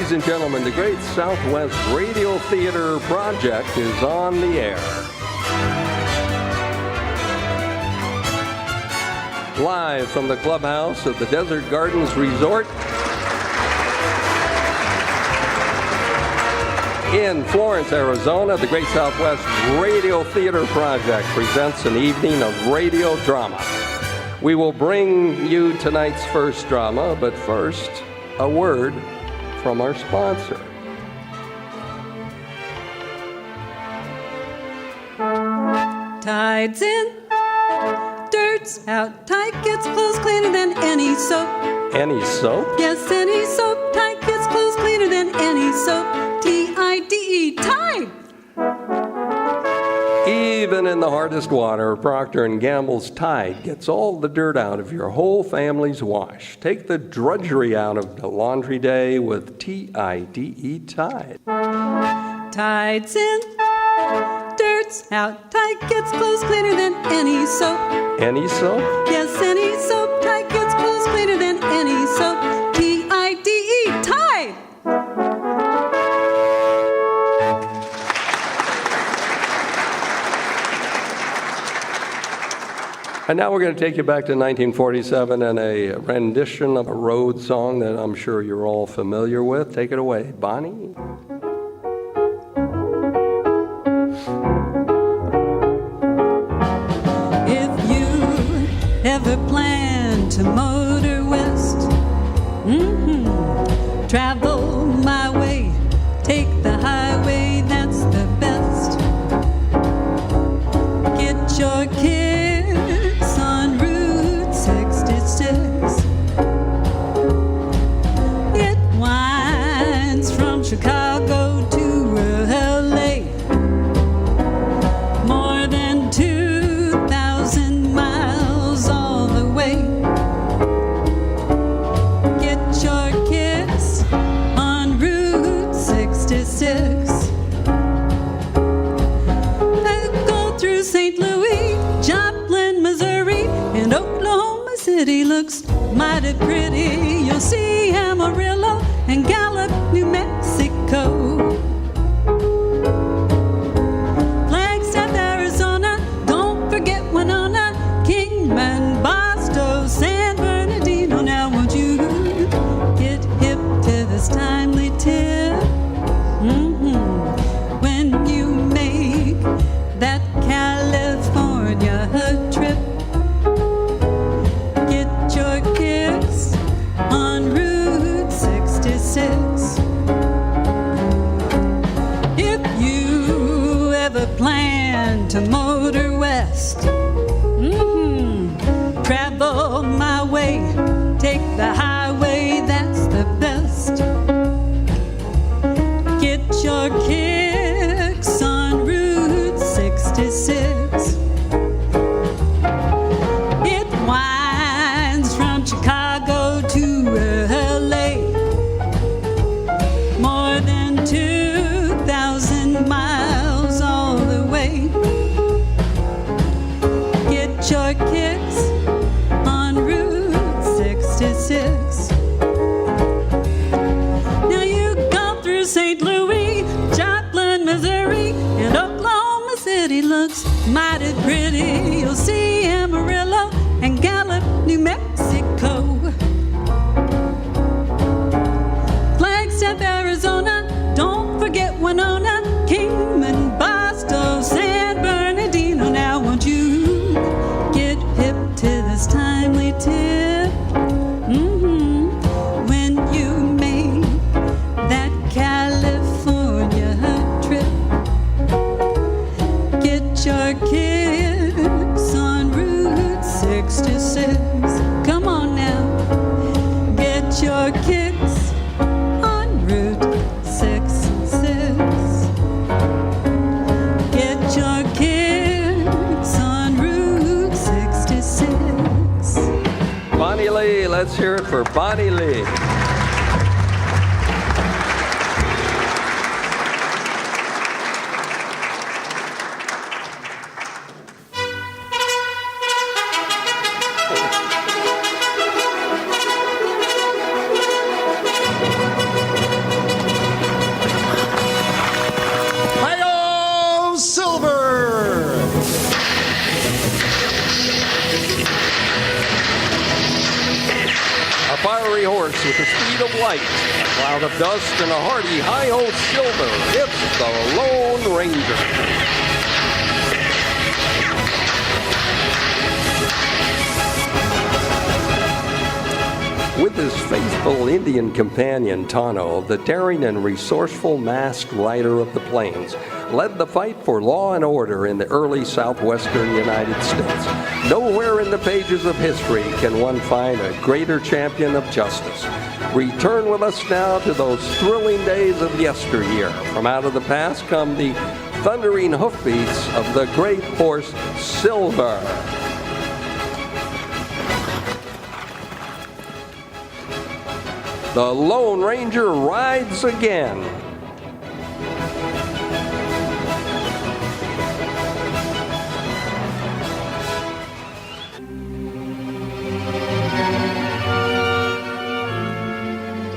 Ladies and gentlemen, the Great Southwest Radio Theater Project is on the air. Live from the clubhouse of the Desert Gardens Resort in Florence, Arizona, the Great Southwest Radio Theater Project presents an evening of radio drama. We will bring you tonight's first drama, but first, a word from our sponsor. Tide's in, dirt's out, Tide gets clothes cleaner than any soap. Any soap? Yes, any soap. Tide gets clothes cleaner than any soap. T-I-D-E, Tide. Even in the hardest water, Procter & Gamble's Tide gets all the dirt out of your whole family's wash. Take the drudgery out of the laundry day with T-I-D-E, Tide. Tide's in, dirt's out, Tide gets clothes cleaner than any soap. Any soap? Yes, any soap. Tide gets clothes cleaner than any soap. T-I-D-E, Tide. And now we're going to take you back to 1947 and a rendition of a road song that I'm sure you're all familiar with. Take it away, Bonnie. If you ever plan to motor west, travel my way, take the highway, that's the best. Get your kicks on Route 66. It winds from Chicago to LA. More than 2,000 miles all the way. Get your kicks on Route 66. Go through St. Louis, Joplin, Missouri, and Oklahoma City looks mighty pretty. You'll see Amarillo and Gallup, New Mexico. Flagstaff, Arizona, don't forget Winona, Kingman, Boston, San Bernardino. Now won't you get hip to this timely tip? When you make that California trip, get your kicks on Route 66. If you ever plan to motor west, travel my way, take the highway, that's the best. Get your kicks on Route 66. It winds from Chicago to LA. More than 2,000 miles all the way. Get your kicks on Route 66. Now you go through St. Louis, Joplin, Missouri, and Oklahoma City looks mighty pretty. You'll see Amarillo and Gallup, New Mexico. Flagstaff, Arizona, don't forget Winona, Kingman, Boston, San Bernardino. Now won't you get hip to this timely tip? When you make that California trip, get your kicks on Route 66. Come on now, get your kicks on Route 66. Get your kicks on Route 66. Bonnie Lee, let's hear it for Bonnie Lee. with the speed of light, a cloud of dust, and a hearty hi-ho silver. It's the Lone Ranger. With his faithful Indian companion, Tonto, the daring and resourceful masked rider of the plains, led the fight for law and order in the early southwestern United States. Nowhere in the pages of history can one find a greater champion of justice. Return with us now to those thrilling days of yesteryear. From out of the past come the thundering hoofbeats of the great horse Silver. The Lone Ranger rides again.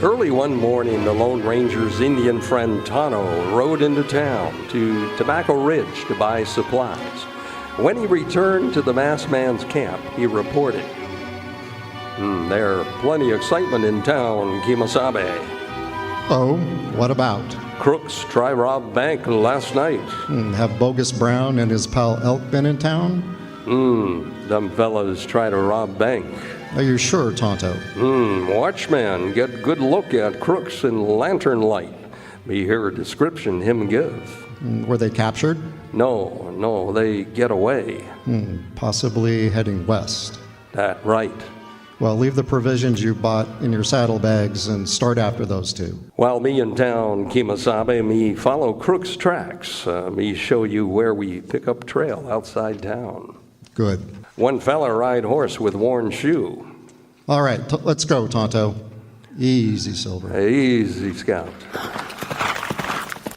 Early one morning, the Lone Ranger's Indian friend Tonto rode into town to Tobacco Ridge to buy supplies. When he returned to the masked man's camp, he reported, "There's plenty of excitement in town, Kemosabe. Oh, what about? Crooks try rob bank last night. Have Bogus Brown and his pal Elk been in town? Them fellas try to rob bank. Are you sure, Tonto? Watchman get good look at Crooks in lantern light. Me hear a description him give. Were they captured? No, they get away. Possibly heading west. That right. Well, leave the provisions you bought in your saddlebags and start after those two. While me in town, Kemosabe, me follow Crook's tracks. Me show you where we pick up trail outside town. Good. One fella ride horse with worn shoe. All right, let's go, Tonto. Easy, Silver. Easy, Scout.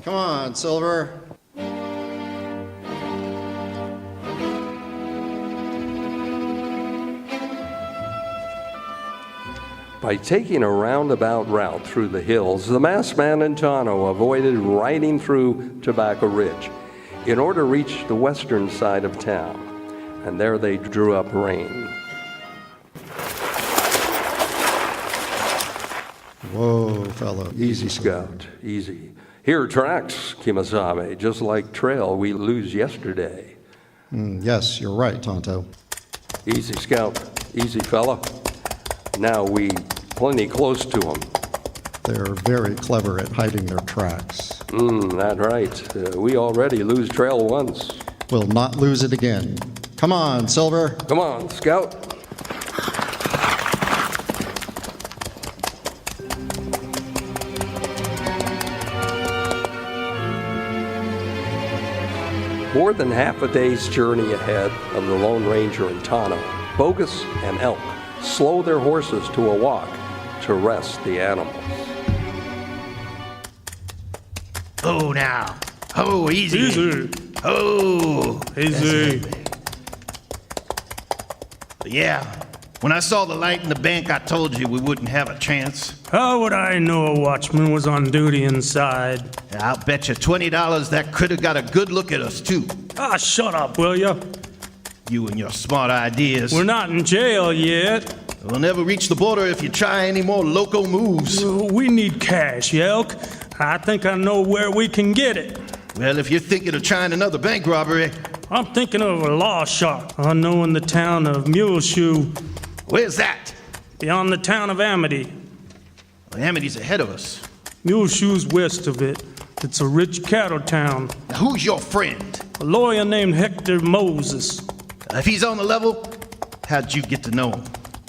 Come on, Silver. By taking a roundabout route through the hills, the masked man and Tonto avoided riding through Tobacco Ridge in order to reach the western side of town, and there they drew up rein. Whoa, fellow. Easy, Scout, easy. Here tracks, Kemosabe, just like trail we lose yesterday. Yes, you're right, Tonto. Easy, Scout, easy, fella. Now we plenty close to them. They're very clever at hiding their tracks. That's right. We already lose trail once. We'll not lose it again. Come on, Silver. Come on, Scout. More than half a day's journey ahead of the Lone Ranger and Tonto, Bogus and Elk slow their horses to a walk to rest the animals. Oh, now. Oh, easy. Easy. Oh, Easy. yeah. When I saw the light in the bank, I told you we wouldn't have a chance. How would I know a watchman was on duty inside? I'll bet you $20 that critter got a good look at us, too. Ah, shut up, will ya? You and your smart ideas. We're not in jail yet. We'll never reach the border if you try any more loco moves. We need cash, Elk. I think I know where we can get it. Well, if you're thinking of trying another bank robbery... I'm thinking of a lost shot unknown the town of Muleshoe, Where's that? beyond the town of Amity. Well, Amity's ahead of us. Muleshoe's west of it. It's a rich cattle town. Now, who's your friend? A lawyer named Hector Moses. If he's on the level, how'd you get to know him?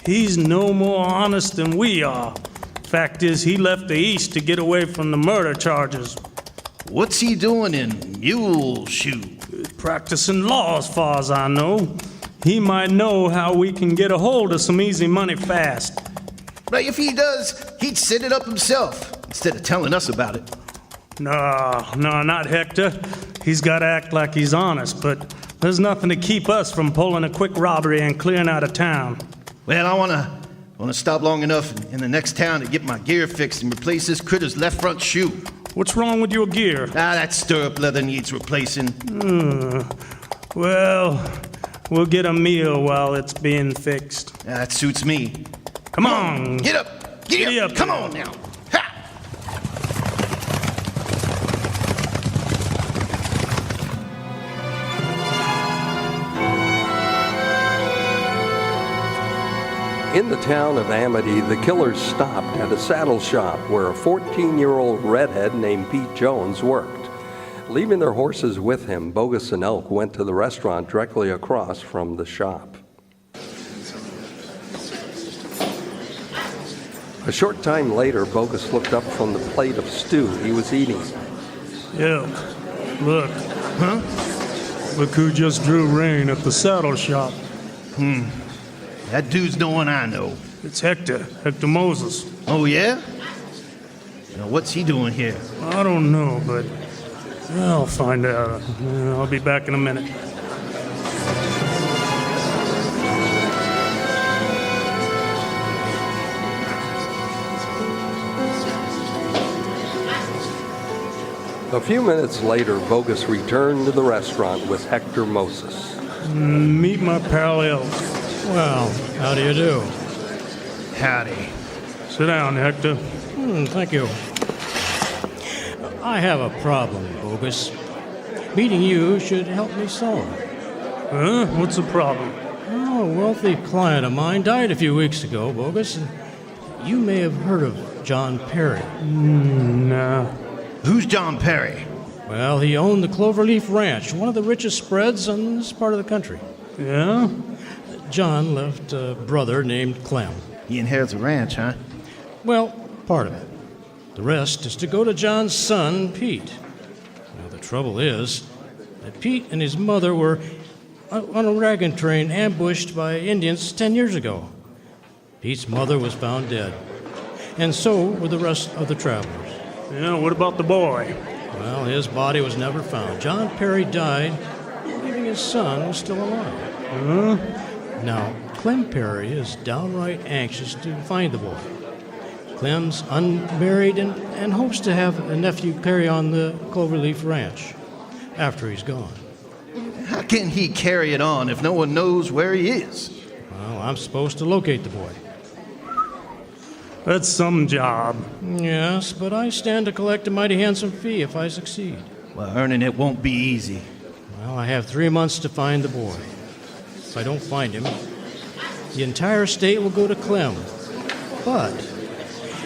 He's no more honest than we are. Fact is, he left the East to get away from the murder charges. What's he doing in Muleshoe? Practicing law, as far as I know. He might know how we can get a hold of some easy money fast. But if he does, he'd set it up himself instead of telling us about it. No, not Hector. He's got to act like he's honest, but there's nothing to keep us from pulling a quick robbery and clearing out of town. Well, I wanna stop long enough in the next town to get my gear fixed and replace this critter's left front shoe. What's wrong with your gear? That stirrup leather needs replacing. Well, we'll get a meal while it's being fixed. That suits me. Come on. Get up! Giddy up. Come on now. Ha! In the town of Amity, the killers stopped at a saddle shop where a 14-year-old redhead named Pete Jones worked. Leaving their horses with him, Bogus and Elk went to the restaurant directly across from the shop. A short time later, Bogus looked up from the plate of stew he was eating. Elk, look. Huh? Look who just drew rein at the saddle shop. That dude's no one I know. It's Hector Moses. Oh, yeah? Now, what's he doing here? I don't know, but I'll find out. I'll be back in a minute. A few minutes later, Bogus returned to the restaurant with Hector Moses. Meet my pal Elk. Well, how do you do? Howdy. Sit down, Hector. Thank you. I have a problem, Bogus. Meeting you should help me solve it. Huh? What's the problem? Oh, a wealthy client of mine died a few weeks ago, Bogus. And you may have heard of John Perry. Nah. Who's John Perry? Well, he owned the Cloverleaf Ranch, one of the richest spreads in this part of the country. Yeah? John left a brother named Clem. He inherits a ranch, huh? Well, part of it. The rest is to go to John's son, Pete. Now, the trouble is that Pete and his mother were on a wagon train ambushed by Indians 10 years ago. Pete's mother was found dead, and so were the rest of the travelers. Yeah, what about the boy? Well, his body was never found. John Perry died, leaving his son was still alive. Huh? Now, Clem Perry is downright anxious to find the boy. Clem's unmarried and hopes to have a nephew carry on the Cloverleaf Ranch after he's gone. How can he carry it on if no one knows where he is? Well, I'm supposed to locate the boy. That's some job. Yes, but I stand to collect a mighty handsome fee if I succeed. Well, earning it won't be easy. Well, I have 3 months to find the boy. If I don't find him, the entire estate will go to Clem. But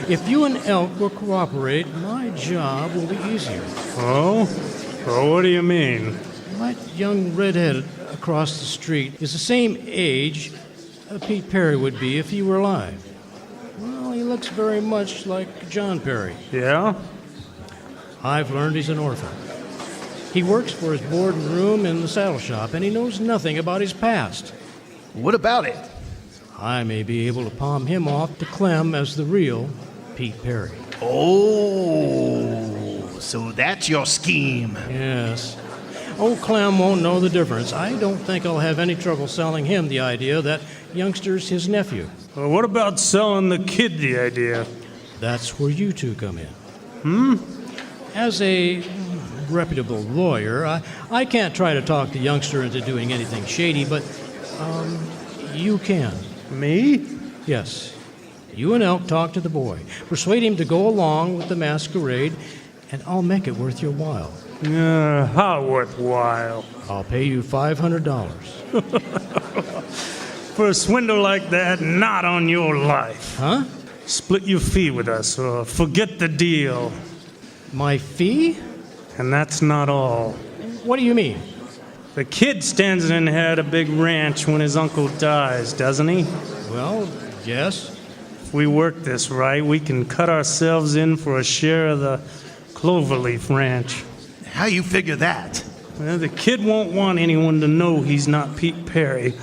if you and Elk will cooperate, my job will be easier. Oh? Oh, what do you mean? That young redhead across the street is the same age Pete Perry would be if he were alive. Well, he looks very much like John Perry. Yeah? I've learned he's an orphan. He works for his board and room in the saddle shop, and he knows nothing about his past. What about it? I may be able to palm him off to Clem as the real Pete Perry. Oh, so that's your scheme. Yes. Oh, Clem won't know the difference. I don't think I'll have any trouble selling him the idea that youngster's his nephew. Well, what about selling the kid the idea? That's where you two come in. As a reputable lawyer, I can't try to talk the youngster into doing anything shady, but you can. Me? Yes. You and Elk talk to the boy. Persuade him to go along with the masquerade, and I'll make it worth your while. How worthwhile? I'll pay you $500. For a swindle like that, not on your life. Huh? Split your fee with us, or forget the deal. My fee? And that's not all. What do you mean? The kid stands to inherit a big ranch when his uncle dies, doesn't he? Well, yes. If we work this right, we can cut ourselves in for a share of the Cloverleaf Ranch. How you figure that? Well, the kid won't want anyone to know he's not Pete Perry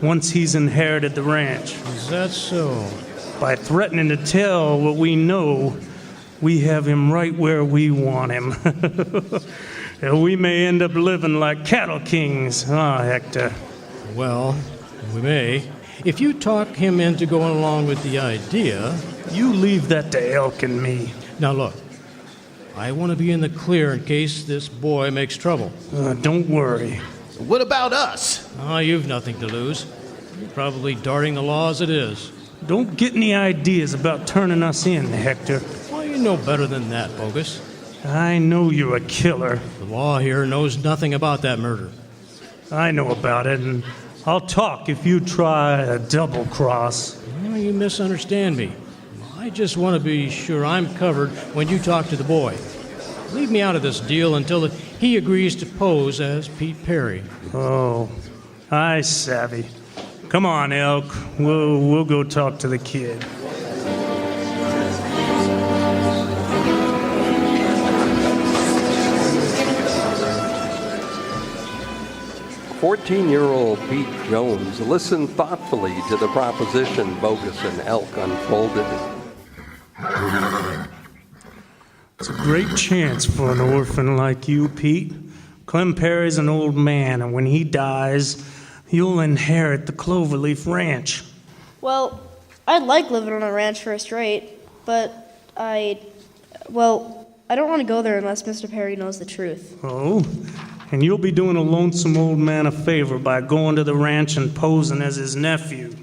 once he's inherited the ranch. Is that so? By threatening to tell what we know, we have him right where we want him. And we may end up living like cattle kings, huh, Hector? Well, we may. If you talk him into going along with the idea... You leave that to Elk and me. Now look, I want to be in the clear in case this boy makes trouble. Don't worry. What about us? You've nothing to lose. You're probably darting the law as it is. Don't get any ideas about turning us in, Hector. Well, you know better than that, Bogus. I know you're a killer. The law here knows nothing about that murder. I know about it, and I'll talk if you try a double cross. Well, you misunderstand me. I just want to be sure I'm covered when you talk to the boy. Leave me out of this deal until he agrees to pose as Pete Perry. Oh, I savvy. Come on, Elk. We'll go talk to the kid. 14-year-old Pete Jones listened thoughtfully to the proposition Bogus and Elk unfolded. It's a great chance for an orphan like you, Pete. Clem Perry's an old man, and when he dies, you'll inherit the Cloverleaf Ranch. Well, I'd like living on a ranch first rate, but I don't want to go there unless Mr. Perry knows the truth. Oh? And you'll be doing a lonesome old man a favor by going to the ranch and posing as his nephew.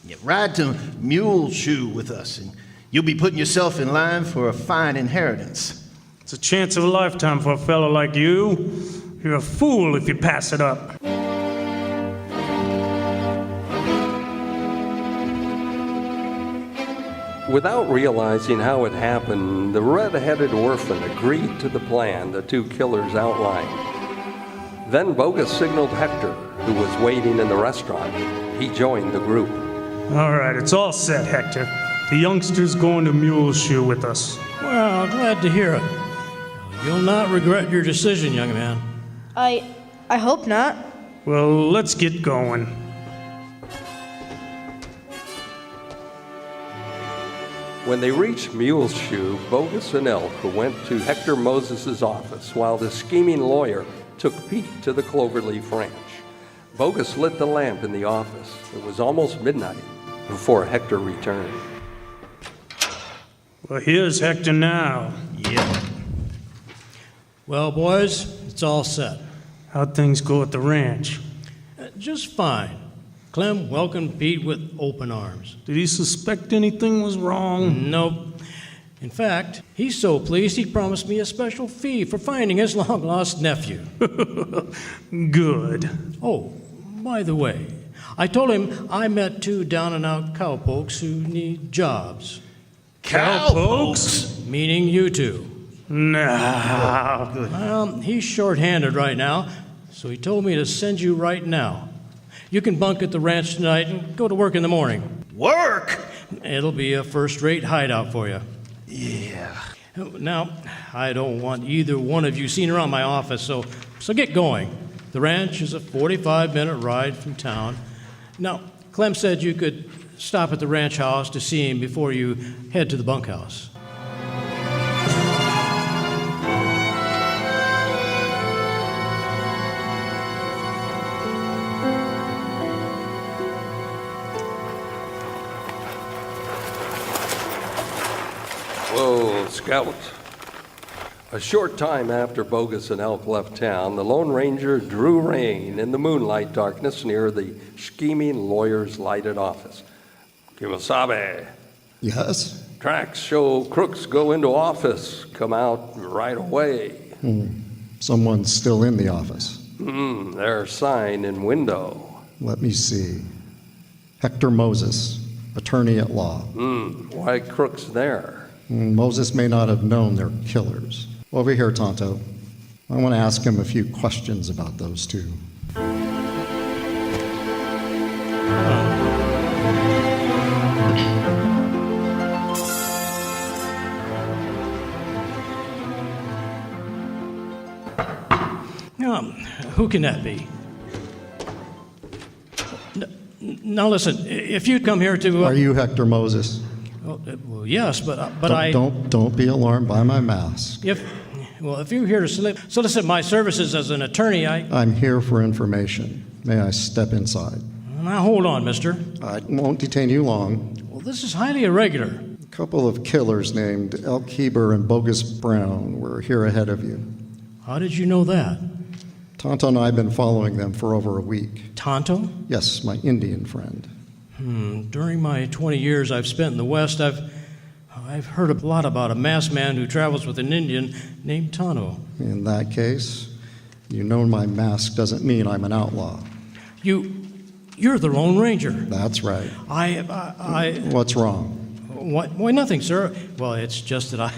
Yeah, ride to Mule Shoe with us, and you'll be putting yourself in line for a fine inheritance. It's a chance of a lifetime for a fellow like you. You're a fool if you pass it up. Without realizing how it happened, the red-headed orphan agreed to the plan the two killers outlined. Then Bogus signaled Hector, who was waiting in the restaurant. He joined the group. All right, it's all set, Hector. The youngster's going to Mule Shoe with us. Well, glad to hear it. You'll not regret your decision, young man. I hope not. Well, let's get going. When they reached Mule Shoe, Bogus and Elk went to Hector Moses' office while the scheming lawyer took Pete to the Cloverleaf Ranch. Bogus lit the lamp in the office. It was almost midnight before Hector returned. Well, here's Hector now. Yeah. Well, boys, it's all set. How'd things go at the ranch? Just fine. Clem welcomed Pete with open arms. Did he suspect anything was wrong? Nope. In fact, he's so pleased he promised me a special fee for finding his long-lost nephew. Good. Oh, by the way, I told him I met two down-and-out cowpokes who need jobs. Cowpokes? Meaning you two. Nah. Well, he's short-handed right now, so he told me to send you right now. You can bunk at the ranch tonight and go to work in the morning. Work? It'll be a first-rate hideout for you. Yeah. Now, I don't want either one of you seen around my office, so get going. The ranch is a 45-minute ride from town. Now, Clem said you could stop at the ranch house to see him before you head to the bunkhouse. Whoa, Scout. A short time after Bogus and Elk left town, the Lone Ranger drew rein in the moonlight darkness near the scheming lawyer's lighted office. Kimasabe, Yes? tracks show crooks go into office, come out right away. Someone's still in the office. Their sign in window. Let me see. Hector Moses, attorney at law. Why crooks there? Moses may not have known they're killers. Over here, Tonto. I want to ask him a few questions about those two. Who can that be? Now listen, if you'd come here to... Are you Hector Moses? Well, yes, but Don't be alarmed by my mask. If you're here to solicit my services as an attorney, I'm here for information. May I step inside? Now, hold on, mister. I won't detain you long. Well, this is highly irregular. A couple of killers named Elk Heber and Bogus Brown were here ahead of you. How did you know that? Tonto and I have been following them for over a week. Tonto? Yes, my Indian friend. During my 20 years I've spent in the West, I've heard a lot about a masked man who travels with an Indian named Tonto. In that case, you know my mask doesn't mean I'm an outlaw. You're the Lone Ranger. That's right. I What's wrong? Why, nothing, sir. Well, it's just that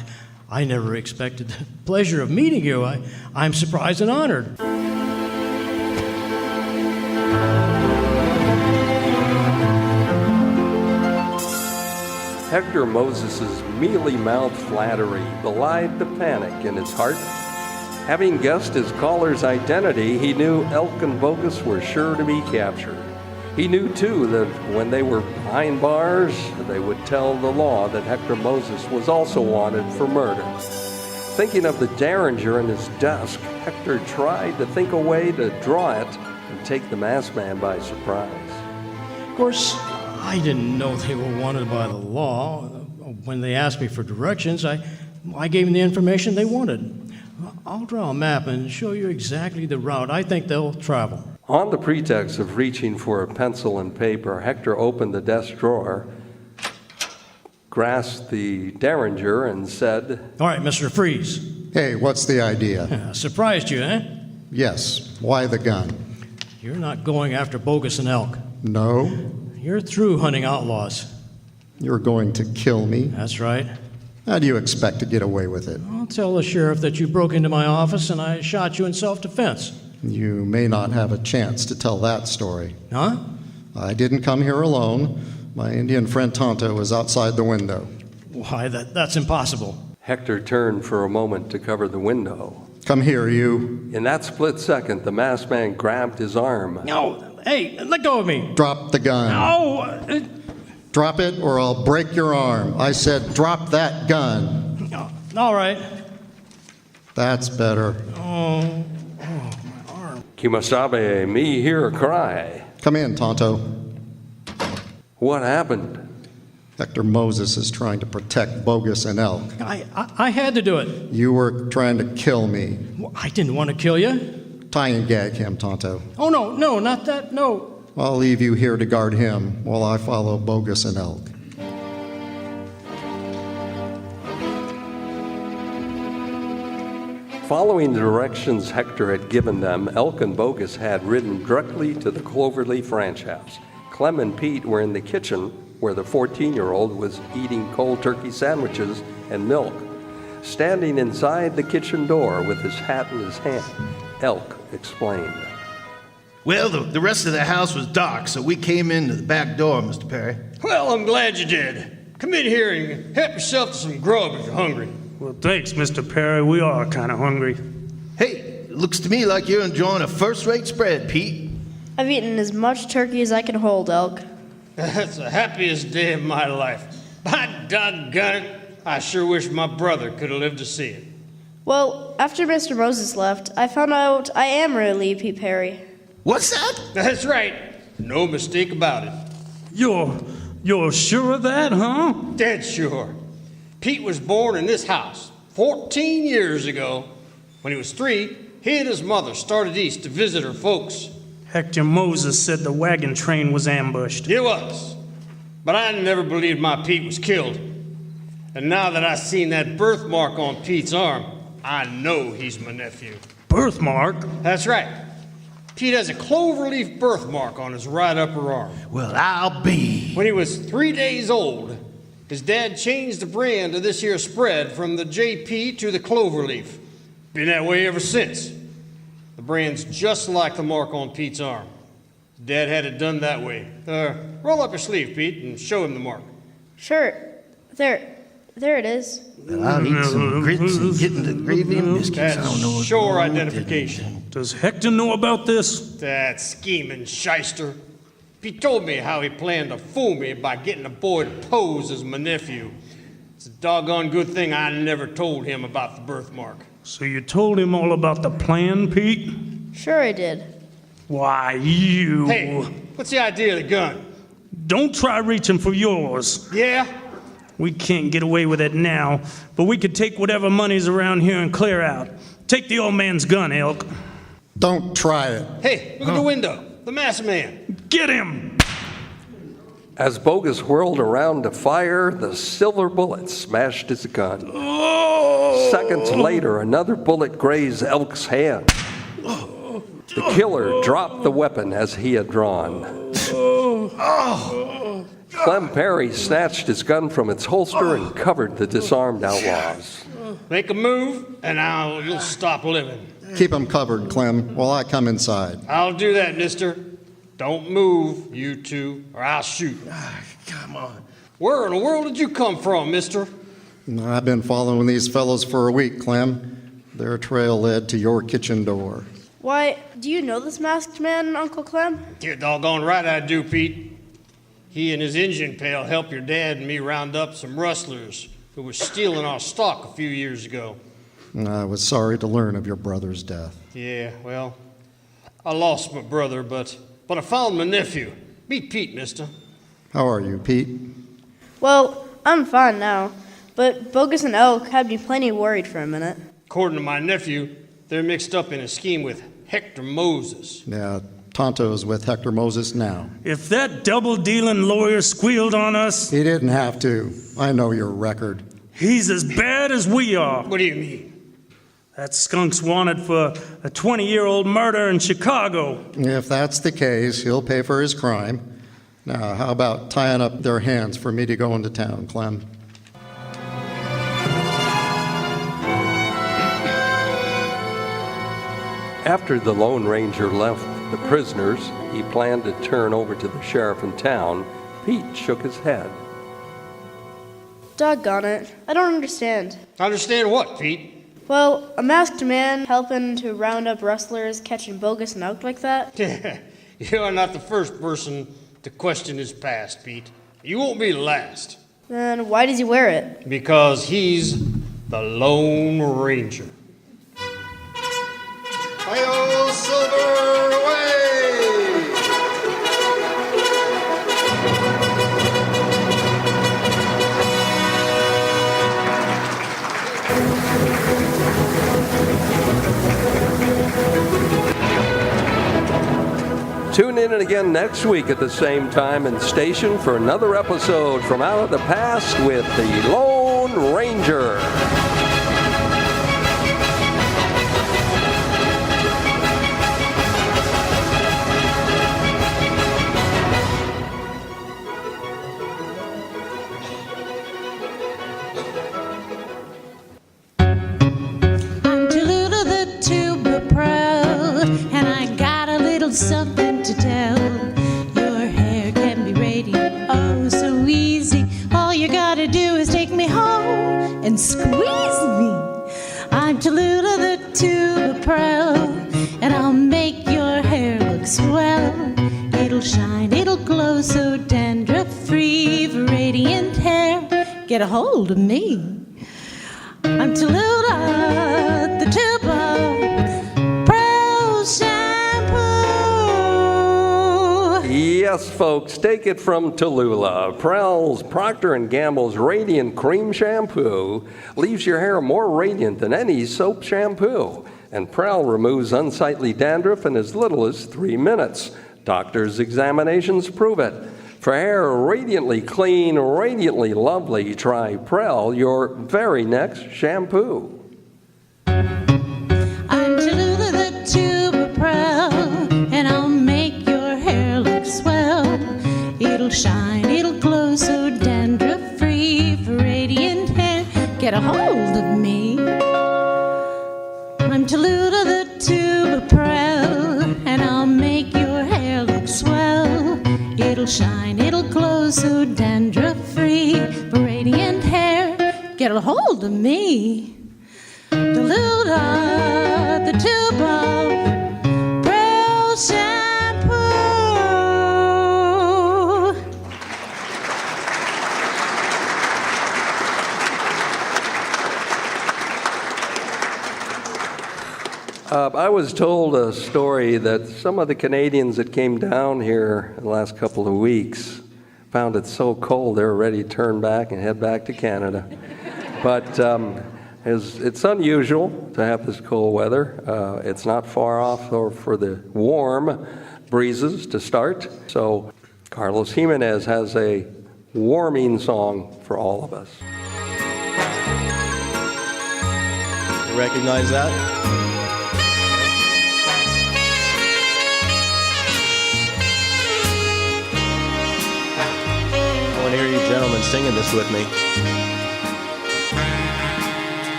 I never expected the pleasure of meeting you. I'm surprised and honored. Hector Moses's mealy-mouthed flattery belied the panic in his heart. Having guessed his caller's identity, he knew Elk and Bogus were sure to be captured. He knew, too, that when they were behind bars, they would tell the law that Hector Moses was also wanted for murder. Thinking of the derringer in his desk, Hector tried to think a way to draw it and take the masked man by surprise. Of course, I didn't know they were wanted by the law. When they asked me for directions, I gave them the information they wanted. I'll draw a map and show you exactly the route I think they'll travel. On the pretext of reaching for a pencil and paper, Hector opened the desk drawer, grasped the derringer, and said, All right, Mr. Freeze. Hey, what's the idea? Surprised you, eh? Yes. Why the gun? You're not going after Bogus and Elk. No. You're through hunting outlaws. You're going to kill me? That's right. How do you expect to get away with it? I'll tell the sheriff that you broke into my office and I shot you in self-defense. You may not have a chance to tell that story. Huh? I didn't come here alone. My Indian friend Tonto was outside the window. Why, that's impossible. Hector turned for a moment to cover the window. Come here, you. In that split second, the masked man grabbed his arm. No, hey, let go of me. Drop the gun. No. Drop it or I'll break your arm. I said drop that gun. All right. That's better. Oh. Kimasabe, me hear cry. Come in, Tonto. What happened? Hector Moses is trying to protect Bogus and Elk. I had to do it. You were trying to kill me. I didn't want to kill you. Tie and gag him, Tonto. Oh, no, not that, no. I'll leave you here to guard him while I follow Bogus and Elk. Following the directions Hector had given them, Elk and Bogus had ridden directly to the Cloverleaf Ranch house. Clem and Pete were in the kitchen where the 14-year-old was eating cold turkey sandwiches and milk. Standing inside the kitchen door with his hat in his hand, Elk explained. Well, the rest of the house was dark, so we came in to the back door, Mr. Perry. Well, I'm glad you did. Come in here and help yourself to some grub if you're hungry. Well, thanks, Mr. Perry. We are kind of hungry. Hey, it looks to me like you're enjoying a first-rate spread, Pete. I've eaten as much turkey as I can hold, Elk. That's the happiest day of my life. By doggone it, I sure wish my brother could have lived to see it. Well, after Mr. Moses left, I found out I am really Pete Perry. What's that? That's right. No mistake about it. You're sure of that, huh? Dead sure. Pete was born in this house 14 years ago. When he was 3, he and his mother started east to visit her folks. Hector Moses said the wagon train was ambushed. It was. But I never believed my Pete was killed. And now that I seen that birthmark on Pete's arm, I know he's my nephew. Birthmark? That's right. Pete has a cloverleaf birthmark on his right upper arm. Well, I'll be. When he was 3 days old, his dad changed the brand of this here spread from the JP to the cloverleaf. Been that way ever since. The brand's just like the mark on Pete's arm. Dad had it done that way. Roll up your sleeve, Pete, and show him the mark. Sure. There it is. Well, I'll eat some grits and get into gravy and biscuits. I don't know That's what's sure wrong with identification. Does Hector know about this? That scheming shyster. Pete told me how he planned to fool me by getting a boy to pose as my nephew. It's a doggone good thing I never told him about the birthmark. So you told him all about the plan, Pete? Sure I did. Why, you... Hey, what's the idea of the gun? Don't try reaching for yours. Yeah? We can't get away with it now, but we could take whatever money's around here and clear out. Take the old man's gun, Elk. Don't try it. Hey, look at the window. The masked man. Get him! As Bogus whirled around to fire, the silver bullet smashed his gun. Seconds later, another bullet grazed Elk's hand. The killer dropped the weapon as he had drawn. Clem Perry snatched his gun from its holster and covered the disarmed outlaws. Make a move, and you'll stop living. Keep him covered, Clem, while I come inside. I'll do that, mister. Don't move, you two, or I'll shoot. Come on. Where in the world did you come from, mister? I've been following these fellows for a week, Clem. Their trail led to your kitchen door. Why, do you know this masked man, Uncle Clem? You're doggone right I do, Pete. He and his Indian pal helped your dad and me round up some rustlers who was stealing our stock a few years ago. I was sorry to learn of your brother's death. Yeah, well, I lost my brother, but I found my nephew. Meet Pete, mister. How are you, Pete? Well, I'm fine now, but Bogus and Elk had me plenty worried for a minute. According to my nephew, they're mixed up in a scheme with Hector Moses. Yeah, Tonto's with Hector Moses now. If that double-dealing lawyer squealed on us, He didn't have to. I know your record. he's as bad as we are. What do you mean? That skunk's wanted for a 20-year-old murder in Chicago. If that's the case, he'll pay for his crime. Now, how about tying up their hands for me to go into town, Clem? After the Lone Ranger left the prisoners he planned to turn over to the sheriff in town, Pete shook his head. Doggone it. I don't understand. Understand what, Pete? Well, a masked man helping to round up rustlers, catching Bogus and Elk like that? You are not the first person to question his past, Pete. You won't be the last. Then why does he wear it? Because he's the Lone Ranger. Hi-yo, Silver, away! Tune in again next week at the same time and station for another episode from Out of the Past with the Lone Ranger. I'm Tallulah the tuba pro, and I got a little something to tell. Your hair can be radiant, oh so easy. All you gotta do is take me home and squeeze me. I'm Tallulah the tuba pro, and I'll make your hair look swell. It'll shine, it'll glow so dandruff-free for radiant hair. Get a hold of me. I'm Tallulah, the tuba pro shampoo. Yes, folks, take it from Tallulah. Prell's Procter & Gamble's Radiant Cream Shampoo leaves your hair more radiant than any soap shampoo. And Prell removes unsightly dandruff in as little as 3 minutes. Doctors' examinations prove it. For hair radiantly clean, radiantly lovely, try Prell, your very next shampoo. I'm Tallulah the tuba pro, and I'll make your hair look swell. It'll shine, it'll glow so dandruff-free for radiant hair. Get a hold of me. I'm Tallulah the tuba pro, and I'll make your hair look swell. It'll shine, it'll glow so dandruff-free for radiant hair. Get a hold of me. Tallulah, the tuba pro shampoo. I was told a story that some of the Canadians that came down here in the last couple of weeks found it so cold they were ready to turn back and head back to Canada. But it's unusual to have this cold weather. It's not far off for the warm breezes to start. So Carlos Jimenez has a warming song for all of us. You recognize that? I want to hear you gentlemen singing this with me.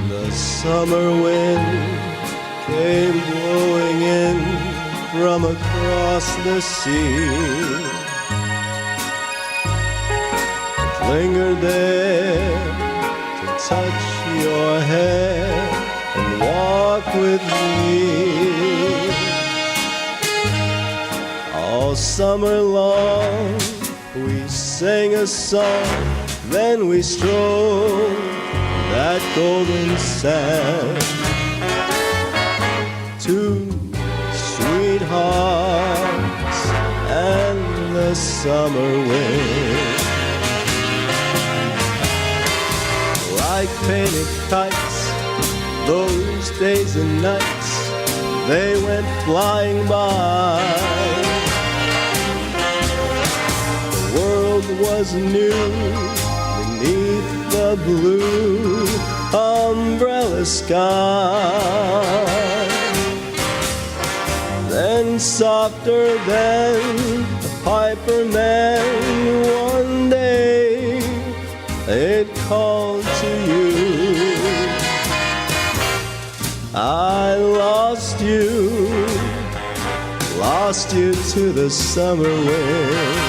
The summer wind came blowing in from across the sea. It lingered there to touch your hair and walk with me. All summer long we sang a song, then we strolled that golden sand. Two sweethearts and the summer wind. Like painted kites, those days and nights, they went flying by. The world was new beneath the blue umbrella sky. Then softer than a piper man, one day it called to you. I lost you to the summer wind.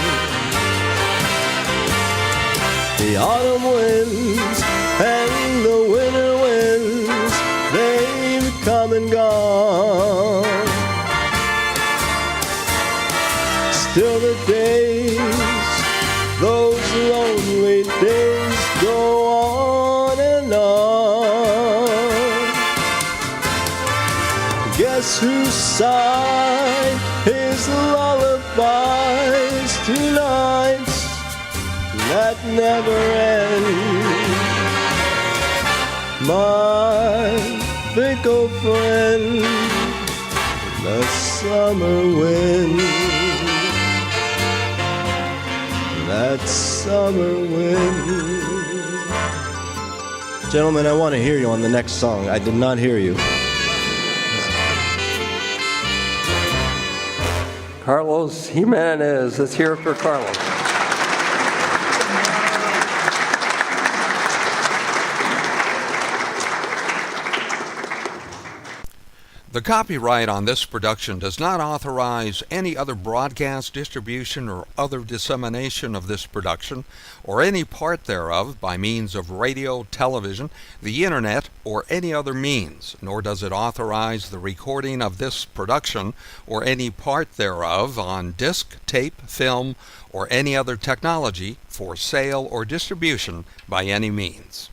The autumn winds and the winter winds, they've come and gone. Still the days, those lonely days go on and on. Guess who sighed his lullabies tonight that never end? My fickle friend, the summer wind. That summer wind. Gentlemen, I want to hear you on the next song. I did not hear you. Carlos Jimenez, let's hear it for Carlos. The copyright on this production does not authorize any other broadcast, distribution, or other dissemination of this production, or any part thereof by means of radio, television, the internet, or any other means, nor does it authorize the recording of this production or any part thereof on disc, tape, film, or any other technology for sale or distribution by any means.